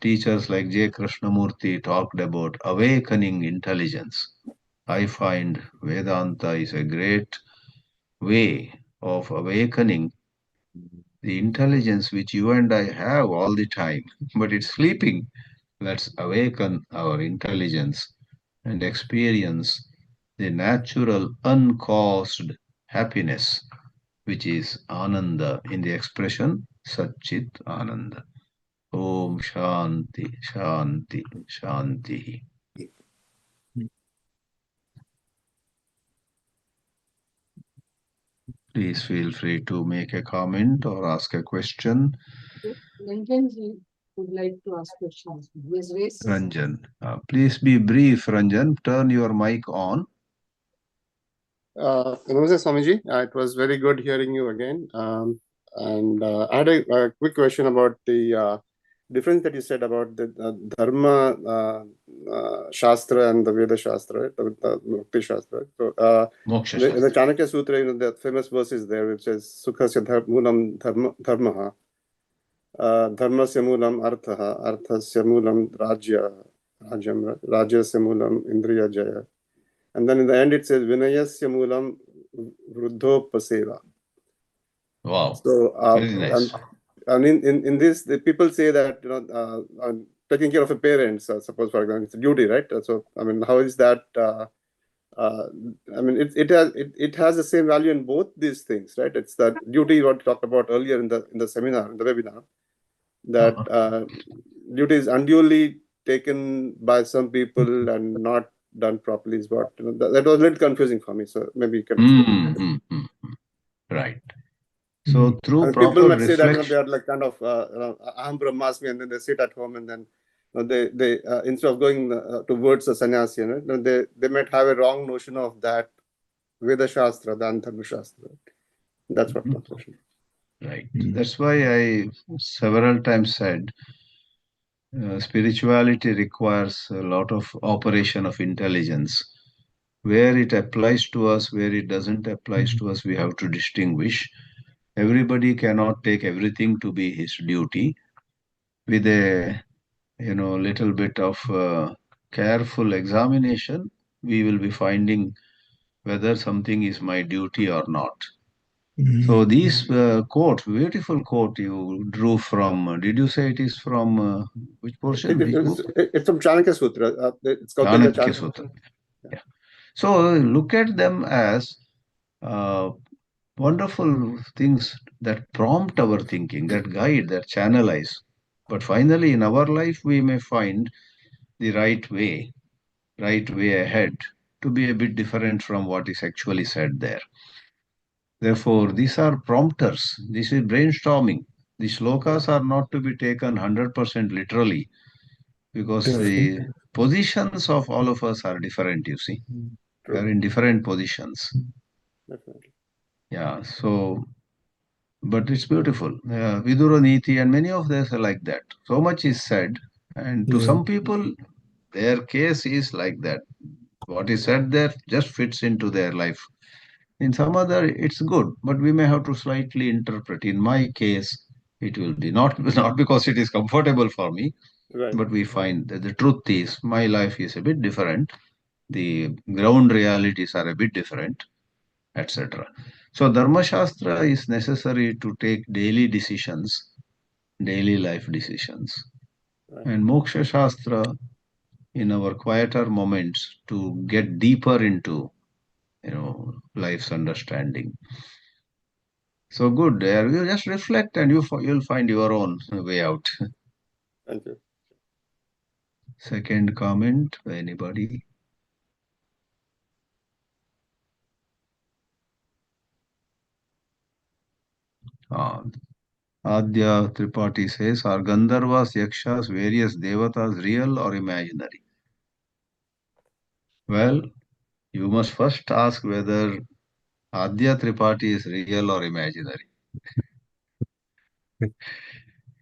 Teachers like J. Krishnamurti talked about awakening intelligence. I find Vedanta is a great way of awakening the intelligence which you and I have all the time, but it's sleeping. Let's awaken our intelligence and experience the natural, uncaused happiness, which is Ananda in the expression sat-chit-ānanda. Om Shanti, Shanti, Shanti. Please feel free to make a comment or ask a question. Ranjan ji would like to ask questions. Yes, raise. Ranjan, please be brief, Ranjan. Turn your mic on. Namaste, Swamiji. It was very good hearing you again. I had a quick question about the difference that you said about the Dharma Shastra and the Veda Shastra, the Mukti Shastra. So, in the Chāndogya Sutra, the famous verse is there, which says, Sukhasya moolam dharmaha, dharmasya moolam arthaha, arthasya moolam rajyasya moolam indriya jaya. And then in the end it says Vinayasya Moolam Vruddhopaseva. Wow. So very nice. And in this, the people say that taking care of a parent, suppose for example, it's a duty, right? So I mean, how is that I mean, it has the same value in both these things, right? It's that duty what we talked about earlier in the seminar, in the webinar, that duty is unduly taken by some people and not done properly is what, that was a little confusing for me. So maybe you can explain. Right. So through People proper might say that reflection, they are like kind of aham brahmasmi, and then they sit at home and then they instead of going towards the sannyasi, they might have a wrong notion of that Veda Shastra, the Dharma Shastra. That's what my question. Right. That's why I several times said spirituality requires a lot of operation of intelligence. Where it applies to us, where it doesn't apply to us, we have to distinguish. Everybody cannot take everything to be his duty. With a little bit of careful examination, we will be finding whether something is my duty or not. So these quote, beautiful quote you drew from, did you say it is from which portion? It's from Chanakya Sutra. It's called Chanakya Sutra. Yeah. So look at them as wonderful things that prompt our thinking, that guide, that channelize. But finally, in our life, we may find the right way ahead to be a bit different from what is actually said there. Therefore, these are prompters. This is brainstorming. The shlokas are not to be taken 100% literally, because the positions of all of us are different, you see. We are in different positions. Definitely. Yeah, so, but it's beautiful. Vidura Niti and many of these are like that. So much is said, and to some people, their case is like that. What is said there just fits into their life. In some other, it's good, but we may have to slightly interpret. In my case, it will be not because it is comfortable for me, Right. but we find that the truth is my life is a bit different. The ground realities are a bit different, etc. So Dharma Shastra is necessary to take daily decisions, daily life decisions. Right. And Moksha Shastra in our quieter moments to get deeper into life's understanding. So good. You just reflect and you'll find your own way out. Thank you. Second comment by anybody? Adya Tripathi says, are Gandharvas, Yakshas, various devatas real or imaginary? Well, you must first ask whether Adya Tripathi is real or imaginary.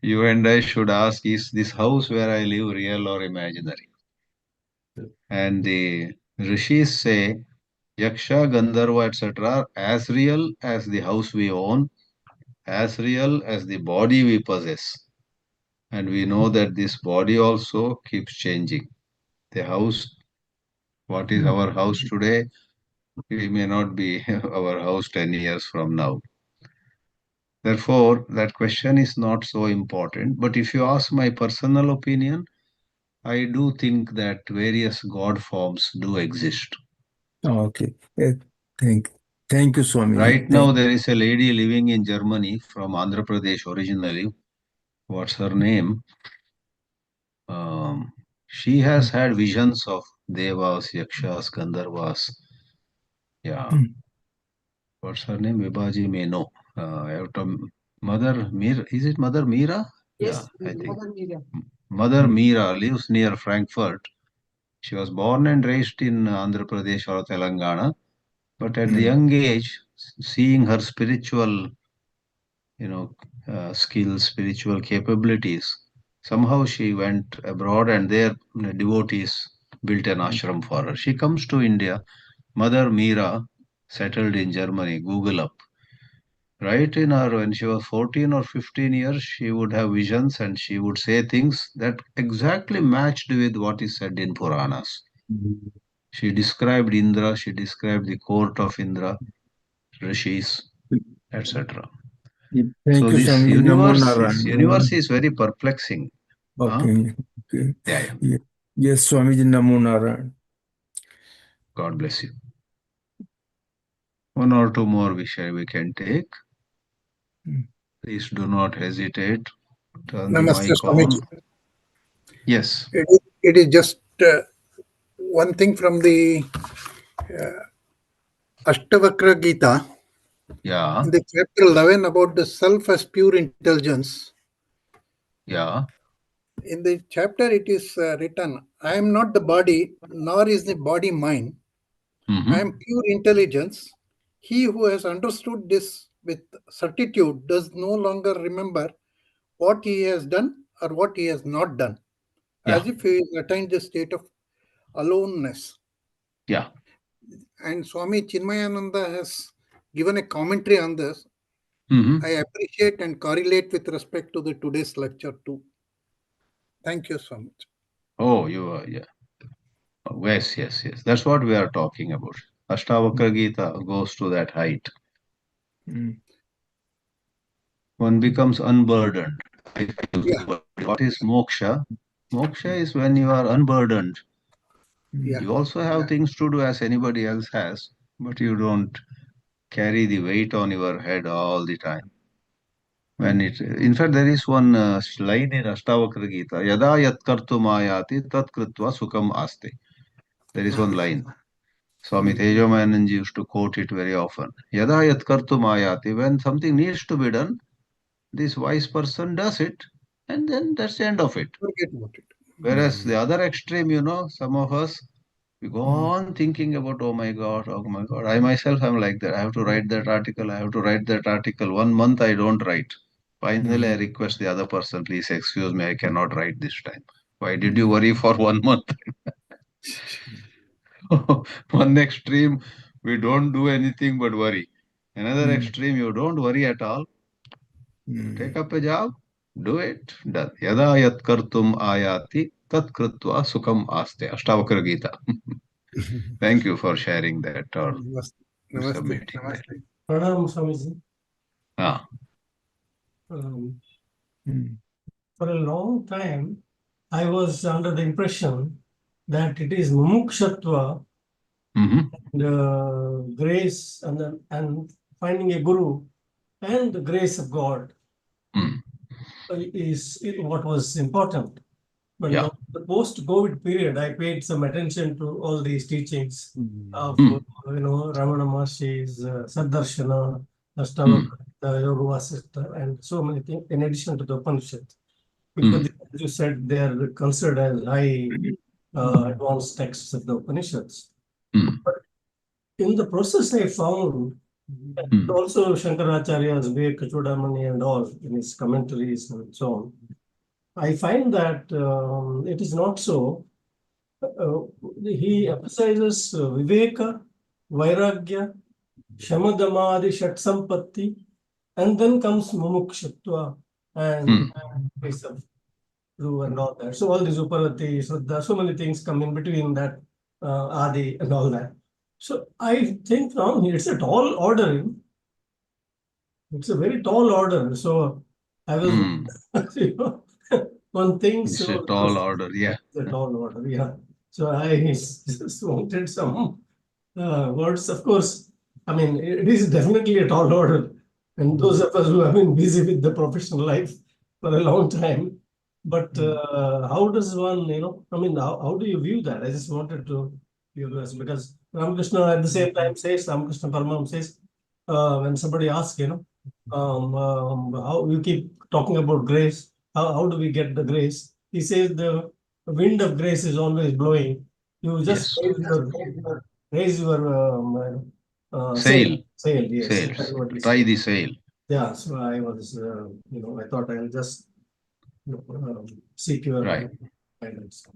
You and I should ask, is this house where I live real or imaginary? And the rishis say, Yaksha, Gandharva, etc. are as real as the house we own, as real as the body we possess. And we know that this body also keeps changing. The house, what is our house today, it may not be our house 10 years from now. Therefore, that question is not so important. But if you ask my personal opinion, I do think that various God forms do exist. Okay. Thank you, Swami. Right now, there is a lady living in Germany from Andhra Pradesh originally. What's her name? She has had visions of Devas, Yakshas, Gandharvas. Yeah. What's her name? Vibaji may know. Mother Meera. Is it Mother Meera? Yes, Yeah, I think. Mother Meera. Mother Meera lives near Frankfurt. She was born and raised in Andhra Pradesh or Telangana. But at the young age, seeing her spiritual, skills, spiritual capabilities, somehow she went abroad and there devotees built an ashram for her. She comes to India. Mother Meera settled in Germany. Google up. Right in her, when she was 14 or 15 years, she would have visions and she would say things that exactly matched with what is said in Puranas. She described Indra, she described the court of Indra, rishis, etc. So this universe is very perplexing. Okay. Yeah. Yes, Swamiji, Namo Narayan. God bless you. One or two more we can take. Please do not hesitate. Turn the Namaste, mic on. Swamiji. Yes. It is just one thing from the Ashtavakra Geetā, Yeah. in the chapter 11 about the self as pure intelligence. Yeah. In the chapter, it is written, I am not the body, nor is the body mine. Mhm. I am pure intelligence. He who has understood this with certitude does no longer remember what he has done or what he has not done, as if he has attained the state of aloneness. Yeah. And Swami Chinmayananda has given a commentary on this. Mhm. I appreciate and correlate with respect to the today's lecture too. Thank you so much. Oh, you are, yeah. Yes, yes, yes. That's what we are talking about. Ashtavakra Geetā goes to that height. One becomes unburdened. Yeah. What is moksha? Moksha is when you are unburdened. Yeah. You also have things to do as anybody else has, but you don't carry the weight on your head all the time. In fact, there is one line in Ashtavakra Geetā, Yada yat kartum ayati tat kritva sukham aste. There is one line. Swami Tejomayananji used to quote it very often. Yada yat kartum ayati, when something needs to be done, this wise person does it, and then that's the end of it. Forget about it. Whereas the other extreme, some of us, we go on thinking about, oh my God. I myself am like that. I have to write that article. 1 month I don't write. Finally, I request the other person, please excuse me, I cannot write this time. Why did you worry for 1 month? One extreme, we don't do anything but worry. Another extreme, you don't worry at all. Take up a job, do it, done. Yada yat kartum ayati tat kritva sukham aste. Ashtavakra Geetā. Thank you for sharing that or Namaste. submitting that. Pranam, Swamiji. Ah. For a long time, I was under the impression that it is mumukshatva, and grace, and finding a guru and the grace of God is what was important. But Yeah. the post-COVID period, I paid some attention to all these teachings of Ramana Maharshi's Saddarshana, Ashtavakra, Yoga Vasishtha, and so many things in addition to the Upanishad. Because as you said, they are considered as high advanced texts of the Upanishads. But in the process, I found, and also Shankaracharya's Viveka Chudamani and all in his commentaries and so on, I find that it is not so. He emphasizes Viveka, Vairagya, Shamadamadi, Shat and then comes Mumukshatva and grace of Guru and all that. So all these Uparati, Shraddha, so many things come in between that, Adi and all that. So I think from here, it's a tall order. It's a very tall order. So I was, one thing. It's a tall order, yeah. It's a tall order, yeah. So I just wanted some words. Of course, I mean, it is definitely a tall order. And those of us who have been busy with the professional life for a long time. But how does one, how do you view that? I just wanted to view this because Ramakrishna at the same time says, Ramakrishna Paramam says, when somebody asks, how you keep talking about grace, how do we get the grace? He says the wind of grace is always blowing. You just raise your sail. Sail, yes. Sail. Try the sail. Yeah, so I was, I thought I'll just seek your guidance.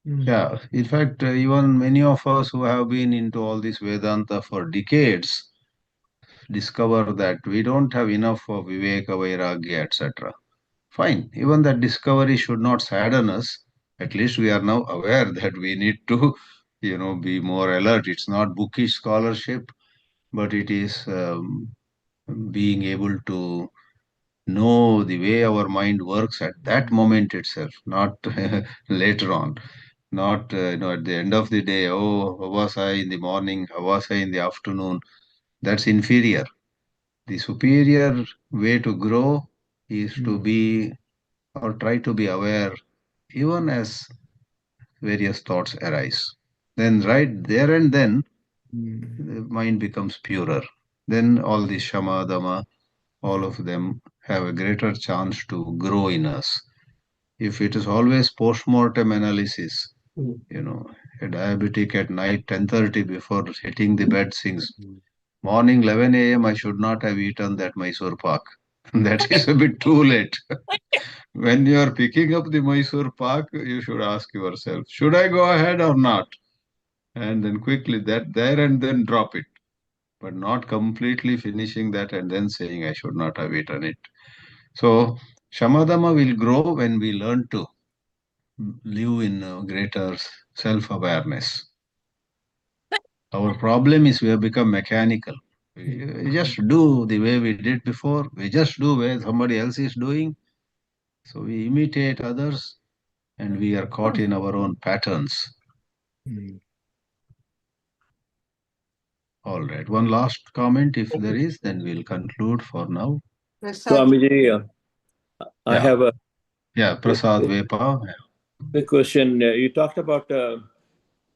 Yeah, in fact, even many of us who have been into all this Vedanta for decades discover that we don't have enough of Viveka, Vairagya, etc. Fine, even that discovery should not sadden us. At least we are now aware that we need to, be more alert. It's not bookish scholarship, but it is being able to know the way our mind works at that moment itself, not later on. Not, at the end of the day, oh, how was I in the morning? How was I in the afternoon? That's inferior. The superior way to grow is to be or try to be aware even as various thoughts arise. Then right there and then, the mind becomes purer. Then all the Shama, Dhamma, all of them have a greater chance to grow in us. If it is always post-mortem analysis, a diabetic at night 10:30 before hitting the bed sings, morning 11 a.m. I should not have eaten that Mysore pak. That is a bit too late. When you are picking up the Mysore pak, you should ask yourself, should I go ahead or not? And then quickly that there and then drop it, but not completely finishing that and then saying I should not have eaten it. So Shamadama will grow when we learn to live in greater self-awareness. Our problem is we have become mechanical. We just do the way we did before. We just do where somebody else is doing. So we imitate others and we are caught in our own patterns. All right. One last comment, if there is, then we'll conclude for now. Prasad. I Yeah. have a Prasad Vepa. quick question. You talked about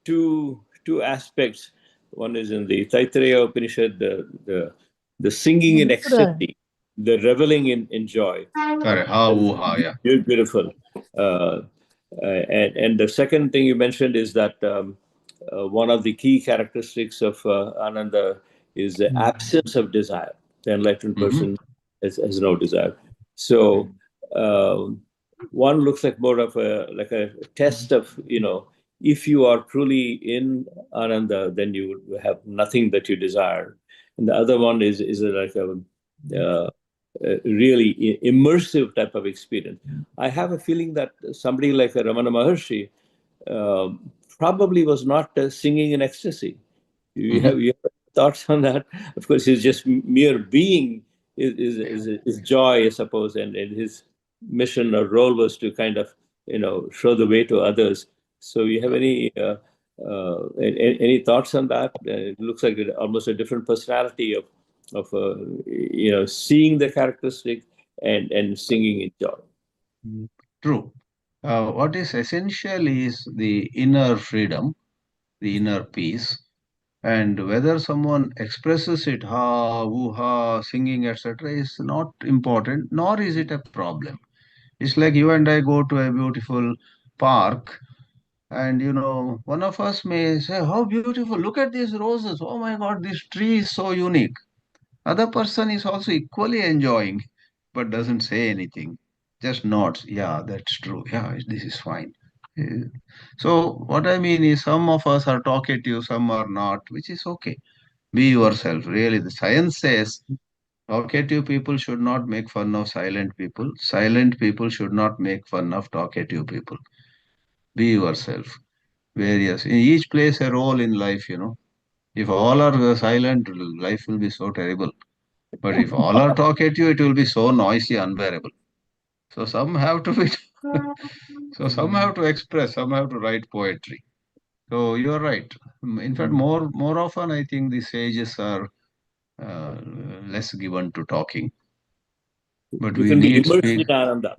two aspects. One is in the Taittirya Upanishad, the singing in ecstasy, the reveling in joy. Correct. Yeah. Beautiful. And the second thing you mentioned is that one of the key characteristics of Ananda is the absence of desire. The enlightened person has no desire. So one looks like more of a test of, if you are truly in Ananda, then you have nothing that you desire. And the other one is like a really immersive type of experience. I have a feeling that somebody like a Ramana Maharshi probably was not singing in ecstasy. You have thoughts on that? Of course, his just mere being is joy, I suppose, and his mission or role was to kind of show the way to others. So, you have any thoughts on that? It looks like almost a different personality of seeing the characteristic and singing in joy. True. What is essential is the inner freedom, the inner peace, and whether someone expresses it, ha, woo, ha, singing, etc., is not important, nor is it a problem. It's like you and I go to a beautiful park, and one of us may say, how beautiful, look at these roses, oh my God, this tree is so unique. Other person is also equally enjoying, but doesn't say anything, just nods. Yeah, that's true. Yeah, this is fine. So what I mean is some of us are talkative, some are not, which is okay. Be yourself. Really, the science says talkative people should not make fun of silent people. Silent people should not make fun of talkative people. Be yourself. Various. Each plays a role in life, If all are silent, life will be so terrible. But if all are talkative, it will be so noisy, unbearable. So some have to be, so some have to express, some have to write poetry. So you're right. In fact, more often, I think the sages are less given to talking. But You we can be need immersed in Ananda.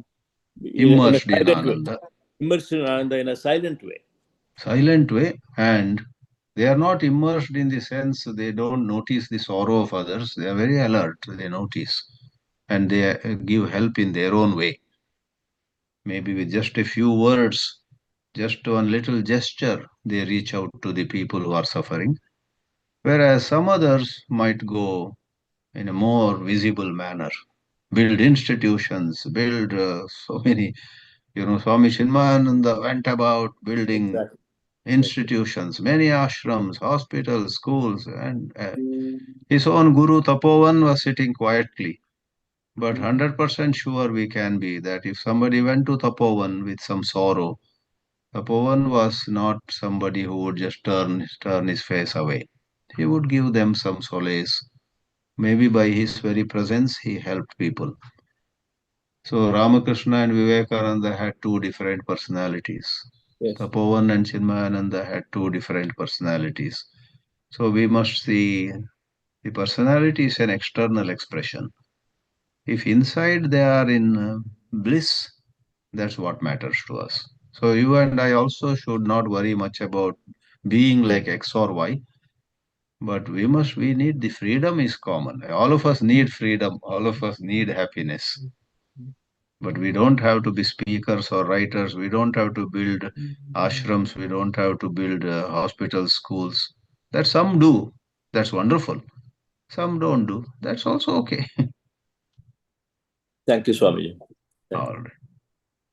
immersed in Ananda. Immersed in Ananda in a silent way. Silent way, and they are not immersed in the sense they don't notice the sorrow of others. They are very alert. They notice, and they give help in their own way. Maybe with just a few words, just one little gesture, they reach out to the people who are suffering. Whereas some others might go in a more visible manner, build institutions, build so many, Swami Chinmayananda went about building institutions, many ashrams, hospitals, schools, and his own Guru Tapovan was sitting quietly. But 100% sure we can be that if somebody went to Tapovan with some sorrow, Tapovan was not somebody who would just turn his face away. He would give them some solace. Maybe by his very presence, he helped people. So Ramakrishna and Vivekananda had two different personalities. Yes. Tapovan and Chinmayananda had two different personalities. So we must see the personality is an external expression. If inside they are in bliss, that's what matters to us. So you and I also should not worry much about being like X or Y, but we need the freedom is common. All of us need freedom. All of us need happiness. But we don't have to be speakers or writers. We don't have to build ashrams. We don't have to build hospitals, schools. That some do. That's wonderful. Some don't do. That's also okay. Thank you, Swamiji. All right.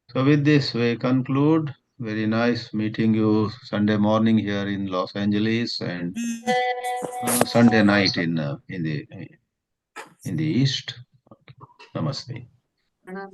So with this, we conclude. Very nice meeting you Sunday morning here in Los Angeles and Sunday night in the East. Namaste.